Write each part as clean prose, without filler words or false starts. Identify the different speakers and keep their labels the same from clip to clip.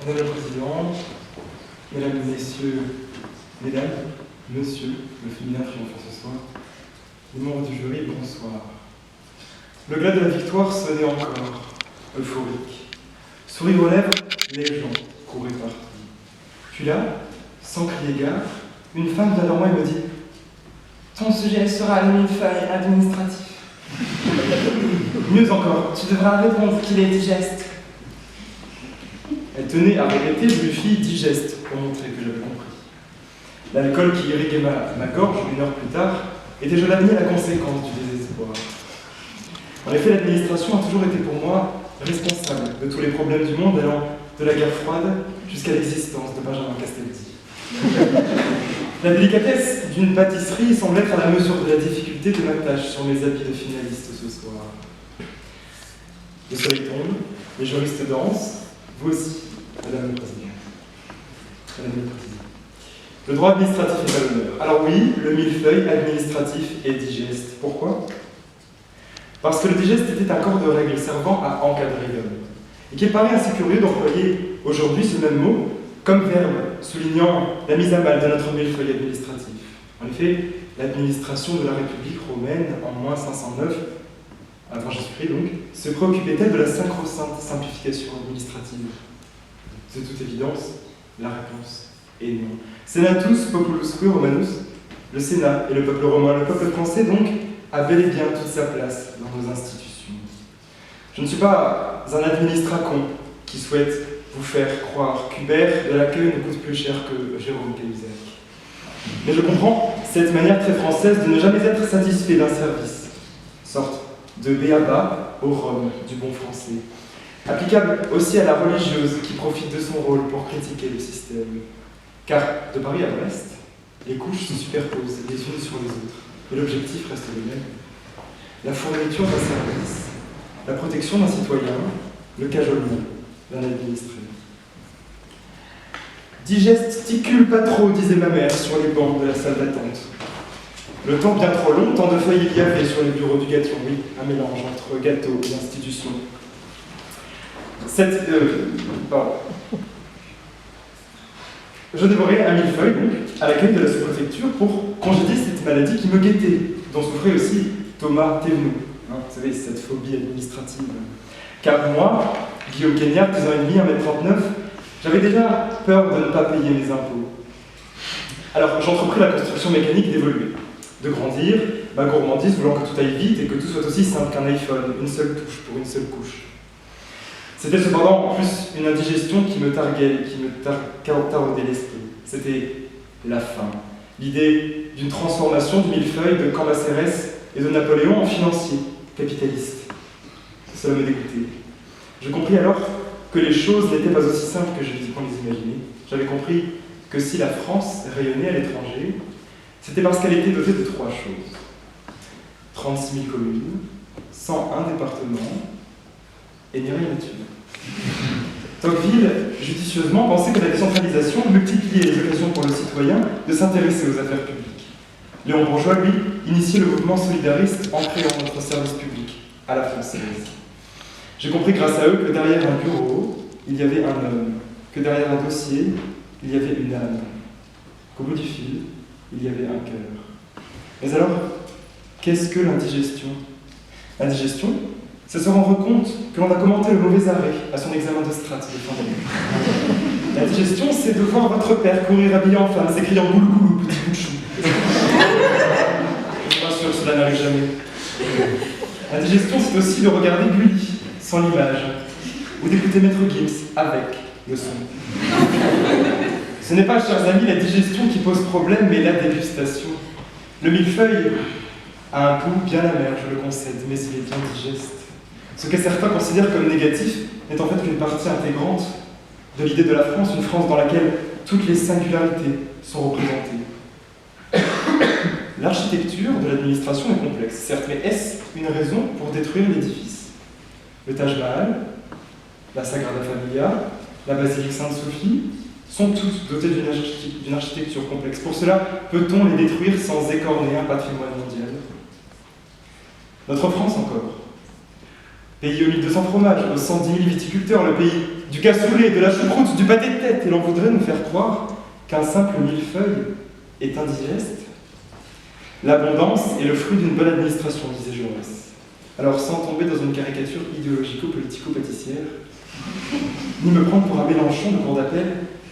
Speaker 1: Madame la Présidente, Mesdames, Messieurs, Mesdames, Monsieur, le féminin triomphant ce soir, les membres du jury, bonsoir. Le glas de la victoire sonnait encore, euphorique. Sourire aux lèvres, les gens couraient partout. Puis là, sans crier gare, une femme vient vers moi et me dit « Ton sujet sera le millefeuille administratif. » Mieux encore, tu devras répondre qu'il est digeste. Elle tenait à répéter, je lui fis digeste pour montrer que j'avais compris. L'alcool qui irriguait ma gorge une heure plus tard était, je l'admis, la conséquence du désespoir. En effet, l'administration a toujours été pour moi responsable de tous les problèmes du monde, allant de la guerre froide jusqu'à l'existence de Benjamin Castaldi. La délicatesse d'une pâtisserie semble être à la mesure de la difficulté de ma tâche sur mes habits de finaliste ce soir. Le soleil tombe, les juristes dansent, vous aussi, Madame la Présidente. Madame la Présidente. Le droit administratif est à l'honneur. Alors oui, le millefeuille administratif est digeste. Pourquoi ? Parce que le digeste était un corps de règles servant à encadrer l'homme, et qu'il paraît assez curieux d'employer aujourd'hui ce même mot comme verbe, soulignant la mise à mal de notre millefeuille administratif. En effet, l'administration de la République romaine, en moins 509, avant Jésus-Christ donc, se préoccupait-elle de la sacro-sainte simplification administrative? De toute évidence, la réponse est non. Senatus populusque Romanus, le Sénat et le peuple romain, le peuple français donc, a bel et bien toute sa place dans nos institutions. Je ne suis pas un administracon qui souhaite vous faire croire qu'Hubert de l'accueil ne coûte plus cher que Jérôme Cahuzac. Mais je comprends cette manière très française de ne jamais être satisfait d'un service, sorte de b.a.-ba au rhum du bon français, applicable aussi à la religieuse qui profite de son rôle pour critiquer le système. Car de Paris à Brest, les couches se superposent les unes sur les autres, et l'objectif reste le même. La fourniture d'un service, la protection d'un citoyen, le cajolement d'un administré. Digesticule pas trop, disait ma mère sur les bancs de la salle d'attente. Le temps bien trop long, tant de feuilles il y avait sur les bureaux du gâteau, oui, un mélange entre gâteau et institution. Je dévorais un millefeuille, donc, à l'accueil de la sous-préfecture pour congédier cette maladie qui me guettait, dont souffrait aussi Thomas Thévenoud. Hein, vous savez, cette phobie administrative. Car moi, Guillaume Cagnard, 10 ans et demi, 1m39, j'avais déjà peur de ne pas payer mes impôts. Alors, j'entrepris la construction mécanique d'évoluer, de grandir, ma gourmandise voulant que tout aille vite et que tout soit aussi simple qu'un iPhone, une seule touche pour une seule couche. C'était cependant en plus une indigestion qui me targuait, qui me taraudait l'esprit. C'était la faim. L'idée d'une transformation du millefeuille de Cambacérès et de Napoléon en financier, capitaliste. Cela me dégoûtait. Je compris alors que les choses n'étaient pas aussi simples que je qu'on les imaginait. J'avais compris que si la France rayonnait à l'étranger, c'était parce qu'elle était dotée de 3 choses. 36 000 communes, 101 départements, et n'y rien dessus. Tocqueville, judicieusement, pensait que la décentralisation multipliait les occasions pour le citoyen de s'intéresser aux affaires publiques. Léon Bourgeois, lui, initiait le mouvement solidariste en créant notre service public, à la française. J'ai compris grâce à eux que derrière un bureau, il y avait un homme, que derrière un dossier, il y avait une âme, qu'au bout du fil, il y avait un cœur. Mais alors, qu'est-ce que l'indigestion? L'indigestion, c'est se rendre compte que l'on a commenté le mauvais arrêt à son examen de strat de fin d'année. L'indigestion, c'est de voir votre père courir habillé en femme, s'écriant boule goulou, petit bout de chou. Je suis pas sûr, cela n'arrive jamais. L'indigestion, c'est aussi de regarder Gulli, sans l'image, ou d'écouter Maître Gims avec le son. Ce n'est pas, chers amis, la digestion qui pose problème, mais la dégustation. Le millefeuille a un goût bien amer, je le concède, mais il est bien digeste. Ce que certains considèrent comme négatif n'est en fait qu'une partie intégrante de l'idée de la France, une France dans laquelle toutes les singularités sont représentées. L'architecture de l'administration est complexe, certes, mais est-ce une raison pour détruire l'édifice? Le Taj Mahal, la Sagrada Familia, la Basilique Sainte-Sophie sont tous dotés d'une architecture complexe. Pour cela, peut-on les détruire sans écorner un patrimoine mondial? Notre France encore. Pays aux 1200 fromages, aux 110 000 viticulteurs, le pays du cassoulet, de la choucroute, du pâté de tête, et l'on voudrait nous faire croire qu'un simple millefeuille est indigeste. L'abondance est le fruit d'une bonne administration, disait Jaurès. Alors, sans tomber dans une caricature idéologico-politico-pâtissière, ni me prendre pour un Mélenchon de cour d'appel,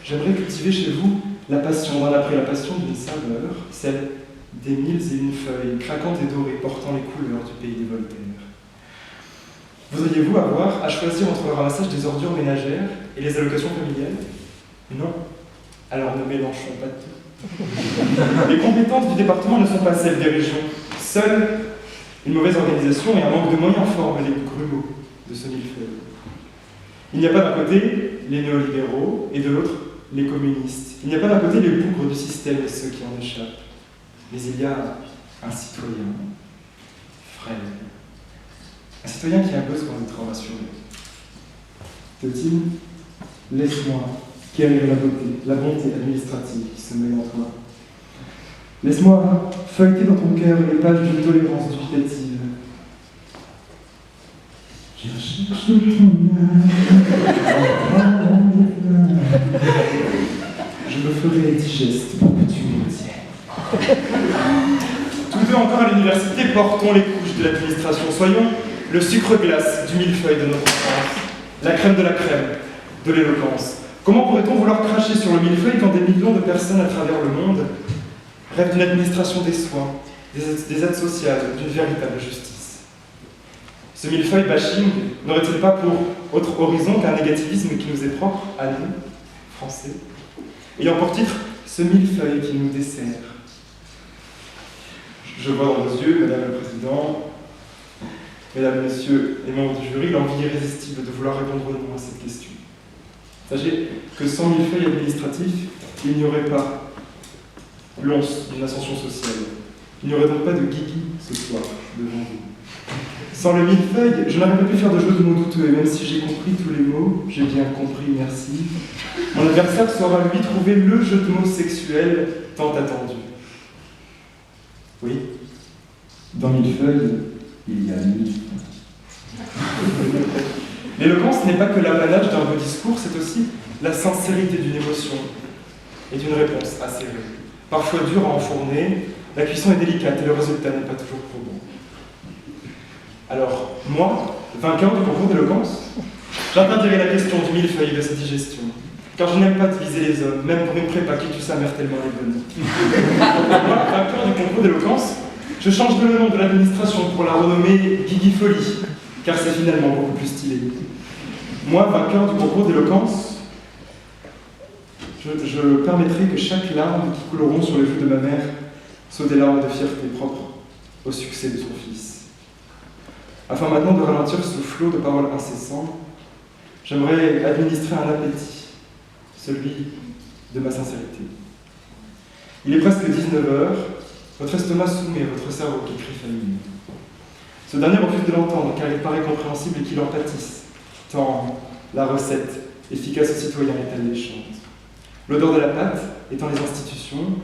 Speaker 1: j'aimerais cultiver chez vous la passion d'un après la passion d'une saveur, celle des 1001 feuilles, craquantes et dorées, portant les couleurs du pays des Voltaire. Voudriez-vous avoir à choisir entre le ramassage des ordures ménagères et les allocations familiales? Non. Alors ne mélangeons pas tout. Les compétences du département ne sont pas celles des régions. Seule une mauvaise organisation et un manque de moyens forment les grumeaux de ce millefeuille. Il n'y a pas d'un côté les néolibéraux et de l'autre les communistes. Il n'y a pas d'un côté les bougres du système et ceux qui en échappent. Mais il y a un citoyen frêle. Un citoyen qui a besoin d'être rassuré. Théotine, laisse-moi quérir la bonté administrative qui se mêle en toi. Laisse-moi feuilleter dans ton cœur les pages d'une tolérance dubitative. Je cherche ton je me ferai digeste pour que tu me retiennes. Tous deux encore à l'université, portons les couches de l'administration. Soyons le sucre glace du millefeuille de notre enfance, la crème de l'éloquence. Comment pourrait-on vouloir cracher sur le millefeuille quand des millions de personnes à travers le monde rêvent d'une administration des soins, des aides sociales, d'une véritable justice? Ce millefeuille bashing n'aurait-il pas pour autre horizon qu'un négativisme qui nous est propre à nous, Français, ayant pour titre ce millefeuille qui nous dessert? Je vois dans vos yeux, Madame le Président, Mesdames, Messieurs les membres du jury, l'envie irrésistible de vouloir répondre non à cette question. Sachez que sans millefeuille administratif, il n'y aurait pas l'once d'une ascension sociale. Il n'y aurait donc pas de guigui ce soir devant vous. Sans le millefeuille, je n'aurais pas pu faire de jeu de mots douteux, et même si j'ai compris tous les mots, j'ai bien compris, merci, mon adversaire saura lui trouver le jeu de mots sexuel tant attendu. Oui, dans millefeuille, il y a mille. L'éloquence n'est pas que l'apanage d'un beau discours, c'est aussi la sincérité d'une émotion et d'une réponse acérée. Parfois dure à enfourner, la cuisson est délicate et le résultat n'est pas toujours probant. Alors, moi, vainqueur du concours d'éloquence, j'interdirai la question du millefeuille de cette digestion, car je n'aime pas diviser les hommes, même pour une prépa qui tue sa mère tellement elle est bonne. Moi, vainqueur du concours d'éloquence, je change le nom de l'administration pour la renommer Guigui Folie, car c'est finalement beaucoup plus stylé. Moi, vainqueur du concours d'éloquence, je permettrai que chaque larme qui couleront sur les joues de ma mère soit des larmes de fierté propres au succès de son fils. Afin maintenant de ralentir ce flot de paroles incessants, j'aimerais administrer un appétit, celui de ma sincérité. Il est presque 19h, votre estomac soumet votre cerveau qui crie famine. Ce dernier refuse de l'entendre car il paraît compréhensible et qu'il en pâtisse, tant la recette efficace aux citoyens est alléchante. L'odeur de la pâte étant les institutions,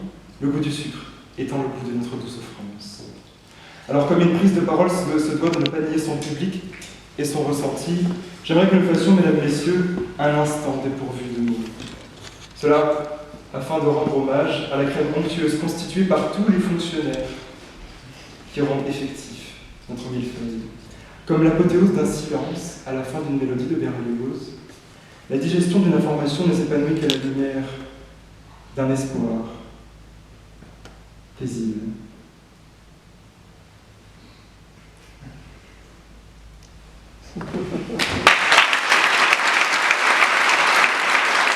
Speaker 1: le goût du sucre étant le goût de notre douce France. Alors comme une prise de parole se doit de ne pas nier son public et son ressenti, j'aimerais que nous fassions, mesdames, messieurs, un instant dépourvu de mots. Cela afin de rendre hommage à la crème onctueuse constituée par tous les fonctionnaires qui rendent effectif notre millefeuille. Comme l'apothéose d'un silence à la fin d'une mélodie de Berlioz, la digestion d'une information ne s'épanouit qu'à la lumière d'un espoir paisible.